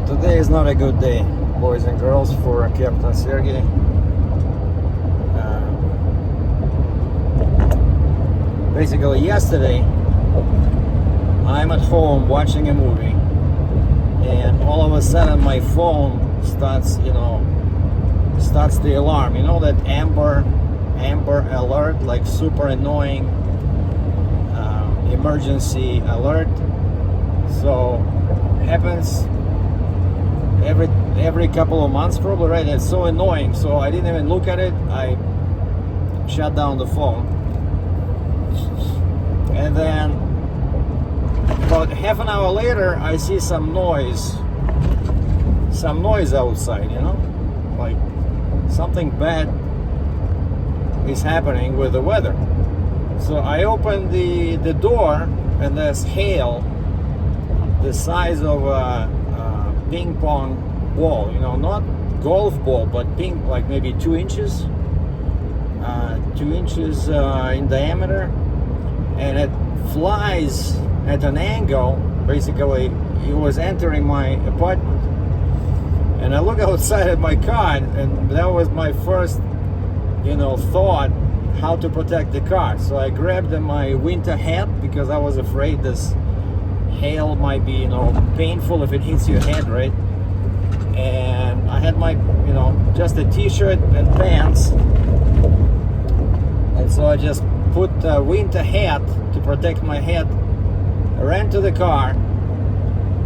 Today is not a good day, boys and girls, for Captain Sergei. Basically, yesterday, I'm at home watching a movie, and all of a sudden my phone starts the alarm. You know that amber alert, like super annoying emergency alert. So happens every couple of months probably, right? It's so annoying, so I didn't even look at it. I shut down the phone, and then about half an hour later I see some noise outside, like something bad is happening with the weather. So I open the door, and there's hail the size of a ping pong ball, not golf ball, but like maybe 2 inches, 2 inches in diameter, and it flies at an angle. Basically, it was entering my apartment, and I look outside at my car, and that was my first, thought how to protect the car. So I grabbed my winter hat because I was afraid this hail might be, painful if it hits your head, right? And I had my, just a t-shirt and pants, and so I just put a winter hat to protect my head, ran to the car,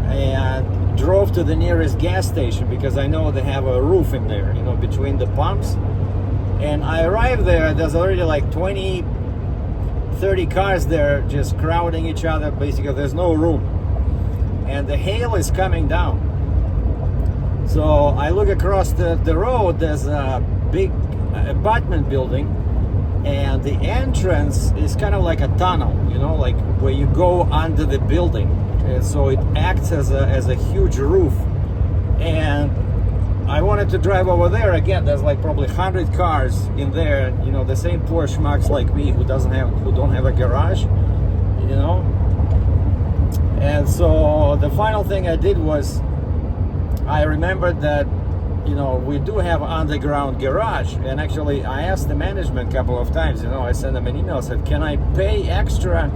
and drove to the nearest gas station because I know they have a roof in there, between the pumps. And I arrived there, there's already like 20, 30 cars there just crowding each other. Basically, there's no room, and the hail is coming down. So I look across the road, there's a big apartment building, and the entrance is kind of like a tunnel, like where you go under the building. And so it acts as a huge roof. And I wanted to drive over there. Again, there's like probably 100 cars in there, the same poor schmucks like me who don't have a garage, And so the final thing I did was I remembered that we do have underground garage, and actually I asked the management a couple of times. I sent them an email, said, can I pay extra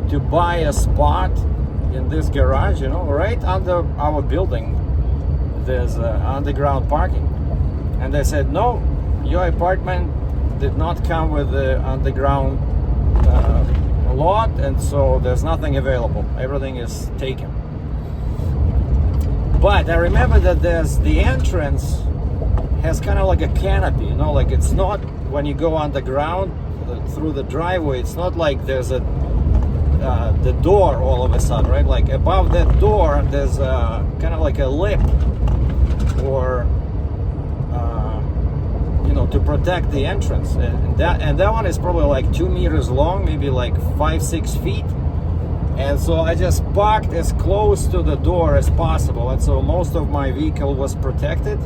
to buy a spot in this garage? Right under our building there's underground parking. And they said, no, your apartment did not come with the underground lot, and so there's nothing available, everything is taken. But I remember that there's the entrance has kind of like a canopy, like it's not, when you go underground through the driveway, it's not like there's the door all of a sudden, right? Like above that door there's kind of like a lip, or to protect the entrance, and that one is probably like 2 meters long, maybe like 5-6 feet. And so I just parked as close to the door as possible, and so most of my vehicle was protected.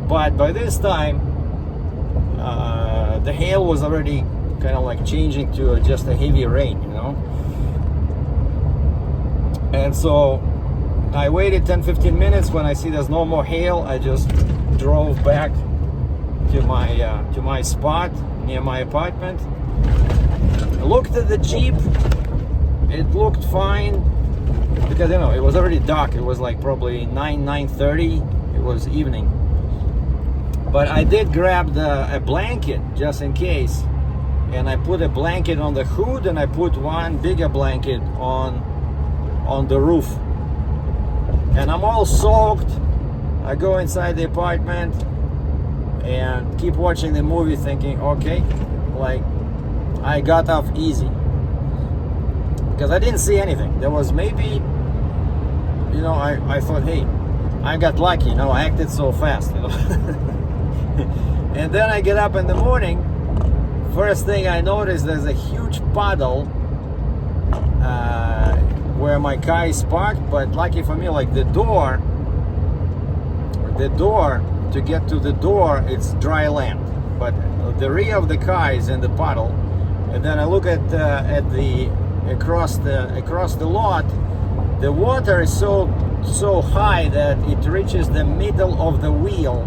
But by this time the hail was already kind of like changing to just a heavy rain, And so I waited 10-15 minutes. When I see there's no more hail, I just drove back to my spot near my apartment. I looked at the Jeep. It looked fine because it was already dark. It was like probably 9:30. It was evening. But I did grab a blanket just in case, and I put a blanket on the hood, and I put one bigger blanket on the roof. And I'm all soaked. I go inside the apartment and keep watching the movie, thinking, okay, like I got off easy because I didn't see anything. There was maybe, I thought, hey, I got lucky, I acted so fast, And then I get up in the morning. First thing I notice, there's a huge puddle where my car is parked. But lucky for me, like the door to get to the door, it's dry land, but the rear of the car is in the puddle. And then I look at the across the lot, the water is so so high that it reaches the middle of the wheel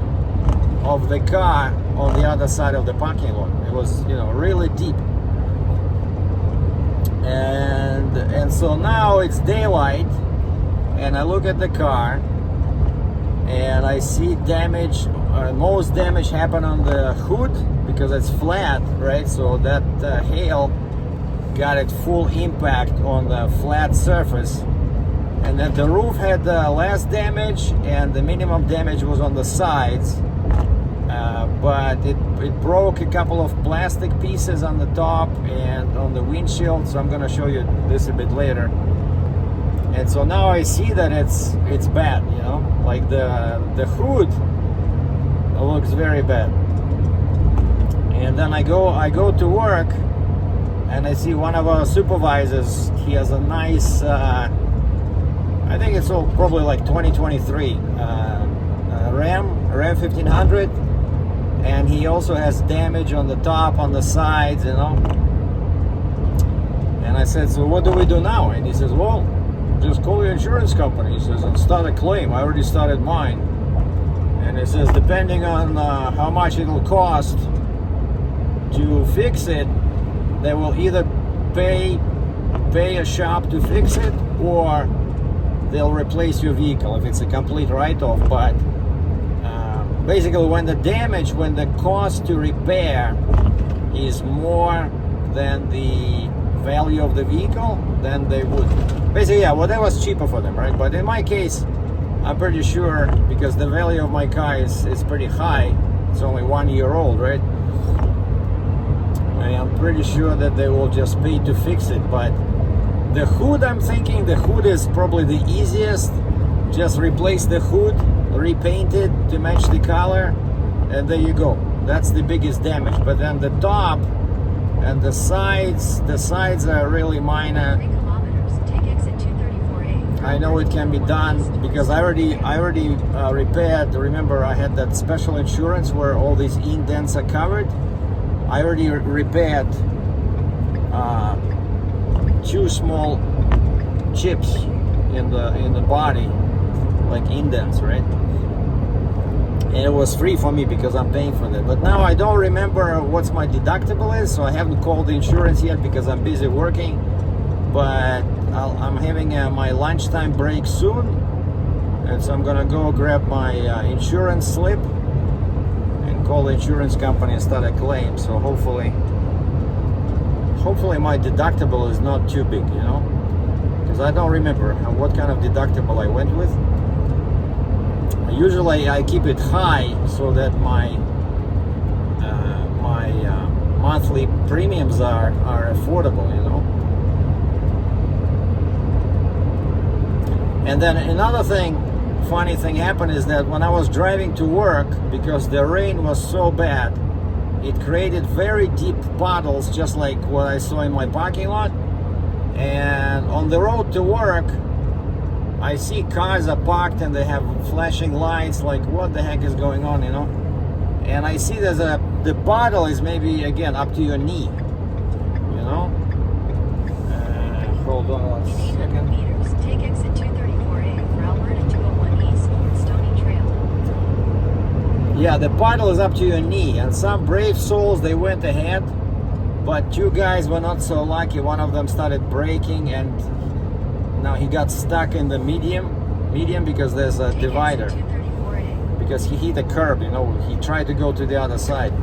of the car on the other side of the parking lot. It was, you know, really deep. And so now it's daylight, and I look at the car, and I see damage. Most damage happened on the hood because it's flat, right? So that hail got it full impact on the flat surface. And then the roof had less damage, and the minimum damage was on the sides. But it broke a couple of plastic pieces on the top and on the windshield. So I'm gonna show you this a bit later. And so now I see that it's bad, you know, like the hood looks very bad. And then I go to work, and I see one of our supervisors. He has a nice, I think it's all probably like 2023 Ram 1500, and he also has damage on the top, on the sides, you know. And I said, so what do we do now? And he says, well, just call your insurance company. He says, and start a claim. I already started mine. And it says, depending on how much it'll cost to fix it, they will either pay a shop to fix it, or they'll replace your vehicle if it's a complete write-off. But basically, when the cost to repair is more than the value of the vehicle, then they would basically, yeah, whatever's cheaper for them, right? But in my case, I'm pretty sure, because the value of my car is pretty high. It's only 1 year old, right? I'm pretty sure that they will just pay to fix it. But the hood, I'm thinking the hood is probably the easiest. Just replace the hood, repaint it to match the color, and there you go. That's the biggest damage. But then the top and the sides are really minor. 3 kilometers, take exit 234A. I know it can be done because I already repaired. Remember, I had that special insurance where all these indents are covered. I already repaired 2 small chips in the body, like indents, right? And it was free for me because I'm paying for that. But now I don't remember what's my deductible is, so I haven't called the insurance yet because I'm busy working. But I'm having my lunchtime break soon, and so I'm gonna go grab my insurance slip and call the insurance company and start a claim. So hopefully my deductible is not too big, you know, because I don't remember what kind of deductible I went with. Usually I keep it high so that my monthly premiums are affordable, you know. And then another funny thing happened is that when I was driving to work, because the rain was so bad, it created very deep puddles, just like what I saw in my parking lot. And on the road to work, I see cars are parked and they have flashing lights, like what the heck is going on, you know? And I see the puddle is maybe, again, up to your knee, you know? Hold on 1 second. Meters, take exit 234A for Alberta 201 East, Stony Trail. Yeah, the puddle is up to your knee, and some brave souls, they went ahead, but 2 guys were not so lucky. One of them started braking, and now he got stuck in the medium because there's a divider. Because he hit a curb, you know, he tried to go to the other side.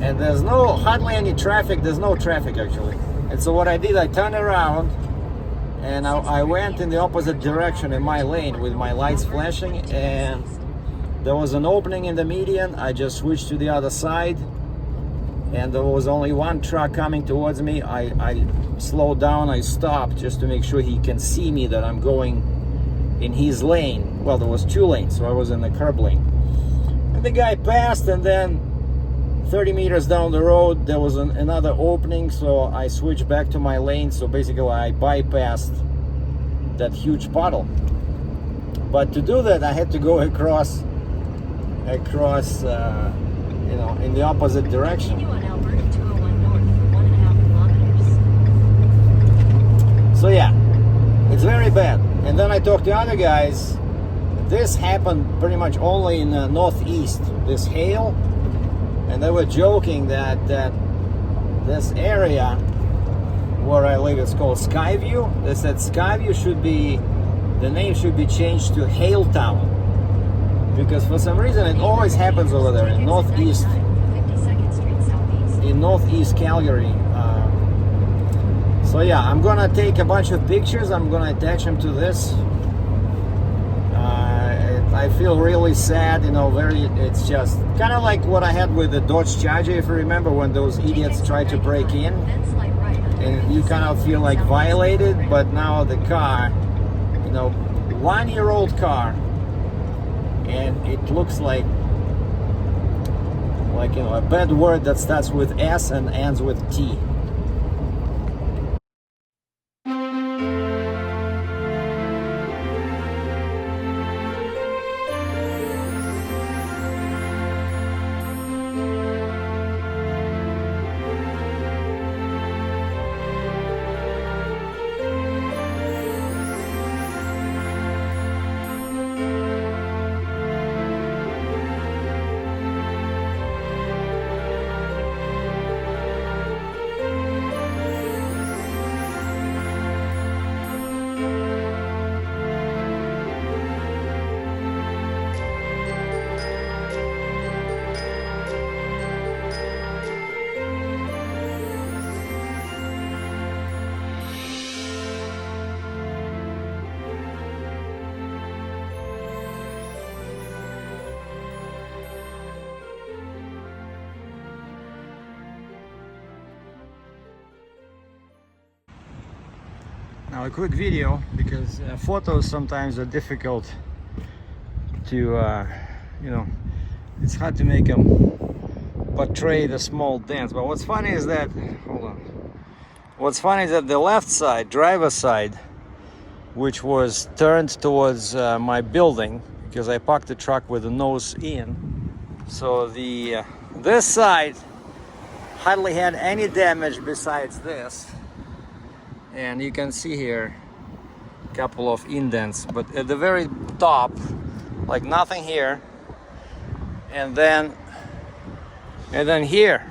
And there's hardly any traffic, there's no traffic actually. And so what I did, I turned around and I went in the opposite direction in my lane with my lights flashing, and there was an opening in the median. I just switched to the other side, and there was only 1 truck coming towards me. I slowed down, I stopped just to make sure he can see me, that I'm going in his lane. Well, there was 2 lanes, so I was in the curb lane. And the guy passed, and then 30 meters down the road, there was another opening, so I switched back to my lane. So basically, I bypassed that huge puddle. But to do that, I had to go across, you know, in the opposite direction. Continue on Alberta 201 North for 1.5 kilometers. So yeah, it's very bad. And then I talked to other guys this happened pretty much only in the northeast, this hail, and they were joking that this area where I live is called Skyview. They said Skyview should be, the name should be changed to Hail Town, because for some reason it always happens over there in northeast, in northeast Calgary. So yeah, I'm gonna take a bunch of pictures. I'm gonna attach them to this. I feel really sad, you know, it's just kind of like what I had with the Dodge Charger, if you remember, when those idiots tried to break in, and you kind of feel like violated. But now the car, you know, 1-year-old car, and it looks like you know, a bad word that starts with S and ends with T. Now a quick video, because photos sometimes are difficult to, you know, it's hard to make them portray the small dents. But what's funny is that, hold on, what's funny is that the left side, driver's side, which was turned towards my building, because I parked the truck with the nose in, so the this side hardly had any damage besides this. And you can see here a couple of indents, but at the very top, like nothing here. And then here,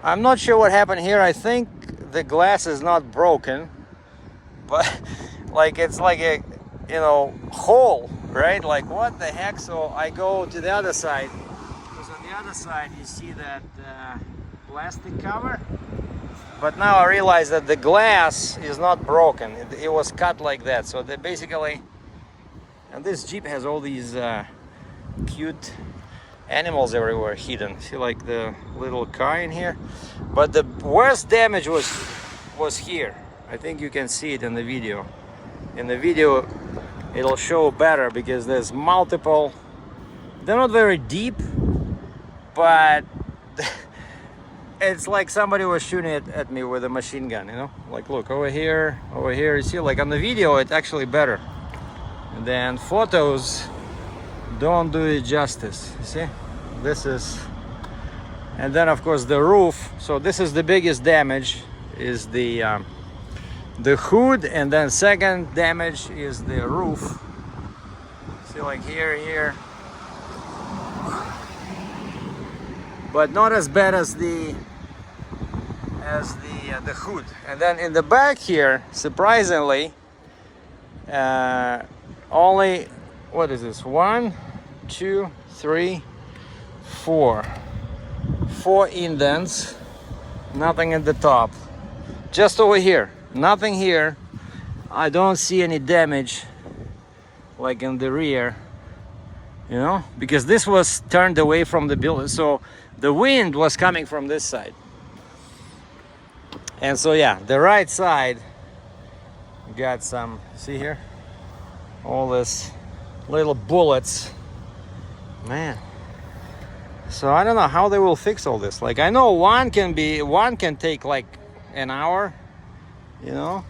I'm not sure what happened here. I think the glass is not broken, but like it's like a, you know, hole, right? Like what the heck? So I go to the other side, because on the other side you see that plastic cover. But now I realize that the glass is not broken. It was cut like that. So they basically, and this Jeep has all these cute animals everywhere hidden. See, like the little car in here. But the worst damage was here. I think you can see it in the video. In the video, it'll show better, because there's multiple. They're not very deep, but it's like somebody was shooting it at me with a machine gun, you know? Like, look, over here, you see, like on the video, it's actually better. And then photos don't do it justice, you see? This is, and then of course the roof. So this is the biggest damage, is the hood, and then second damage is the roof. See, like here. But not as bad as the hood. And then in the back here, surprisingly, only, what is this, 1, 2, 3, 4 indents, nothing at the top, just over here, nothing here. I don't see any damage like in the rear, you know, because this was turned away from the building, so the wind was coming from this side. And so yeah, the right side got some, see here, all this little bullets, man. So I don't know how they will fix all this. Like, I know one can take like an hour, you know.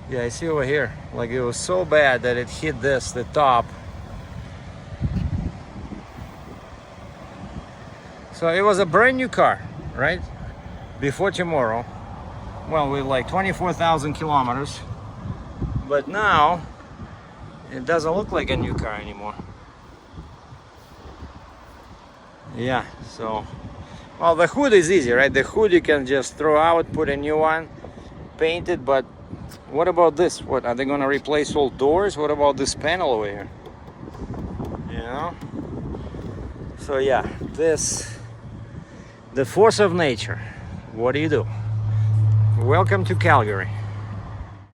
Yeah, I see over here, like it was so bad that it hit this, the top. So it was a brand new car, right? Before tomorrow. Well, with like 24,000 kilometers. But now It doesn't look like a new car anymore. Yeah, so, well, the hood is easy, right? The hood you can just throw out, put a new one, paint it, but what about this? What, are they gonna replace all doors? What about this panel over here? You know? So yeah, this, the force of nature. What do you do? Welcome to Calgary.